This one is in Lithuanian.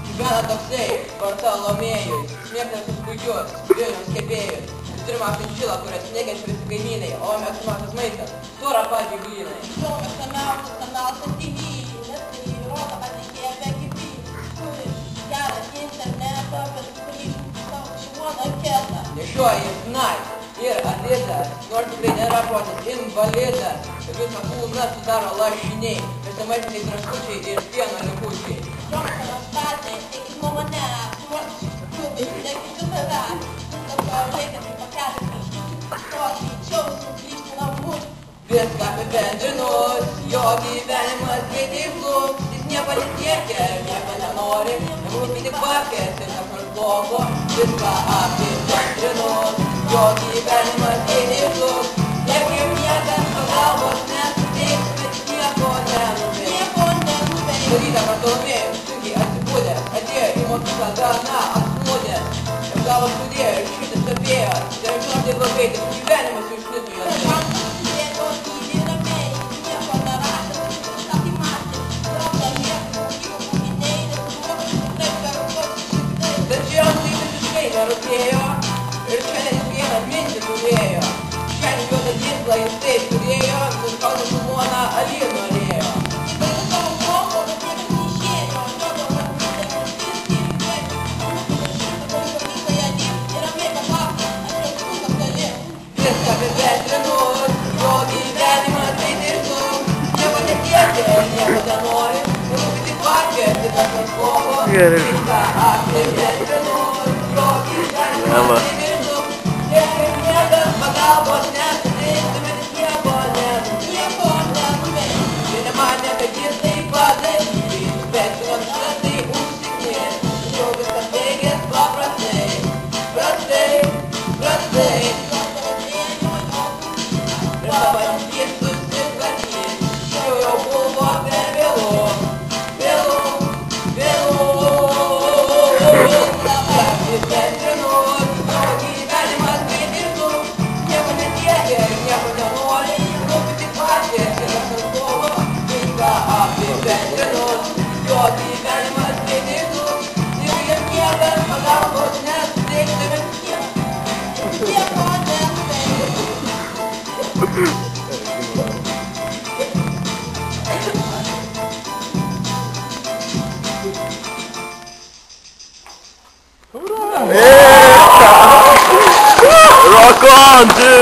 Gyvena toksai Bartolomėjus, mėgstantis puikius Vilniaus kepėjus. Jis turi mašinčilą, kurias nekenčia visi kaimynai, o mėgstamiausias maistas – storapadžiai blynai. Jo mėgstamiausias kanalas TV, nes tai rodo atlikėją be gyvybės. Turi gerą internetą, bet kurį savo šimoną ketą. Nešioja jis Nike ir Adidas, nors tikrai nėra protas invalidas. Visą kūną sudaro lašiniai, besimaitiniai traškučiai ir pieno likučiai. Džonsonas pasė, eikit nuo manęs, ruoštis klubai, dėkit savęs. Dabar reikia tai pakelti kažkaip, to greičiau sugrįžti namus. Viską apibendrinus, jo gyvenimas greitai žlugs. Jis nieko nesiekia, nieko nenori, rūpyti papkės ir kažkas blogo. Viską apibendrinus, jo gyvenimas greitai žlugs. Niekim niekas pagalbos nesuteiks, bet nieko nenuveiks. Nieko nenuveiks. Rytą Bartolomėjus sunkiai atsibūdė, atėjo į mokyklą gana apsnūdė. Ir galvas sudėjo ir šitas stabėjo, ir žinot tai blogai, kad gyvenimas jau išlitų jo. Sėdėjo tyliai ramiai, nieko nerašė, kažką tai matė. Jokio nieko mokyklų mokiniai, nesiruošė tikrai kartuoti šimtai. Tačiau tai visiškai nerūpėjo ir šiandien vieną mintį turėjo. Šiandien juodą ginklą jis taip turėjo, nuskaudė žmoną Ali norėjo. Įvairių savo moko, bet niekas neišėjo. Jokio varnų, tai viskas ir įvairių. Mūsų šitą dalyką ir ramiai paklausti, aš jau sunkas gali. Viską apibendrinus, jo gyvenimas greitai žlugs. Nieko nesiekia, nieko nenori, rūpyti papkės ir kažkas blogo. Viską apibendrinus, jo gyvenimas greitai žlugs. Niekim niekas pagalbos nesuteiks, bet nieko nenuveiks. Nieko nenuveiks. Ir nemanė, kad jis tai padarys, bet žinot, tai užsiknės. Tačiau viskas baigės paprastai, prastai. Ir dabar jis susitvarkys, jau buvo per vėlu. Apibendrinus, jo gyvenimas greitai žlugs. Nieko nesiekia, nieko nenori, rūpyti papkės ir kažkas blogo. Viską apibendrinus, jo gyvenimas greitai žlugs. Ir jam niekas pagalbos nesuteiks, bet Nieko nenuveiks. Rock on, dude!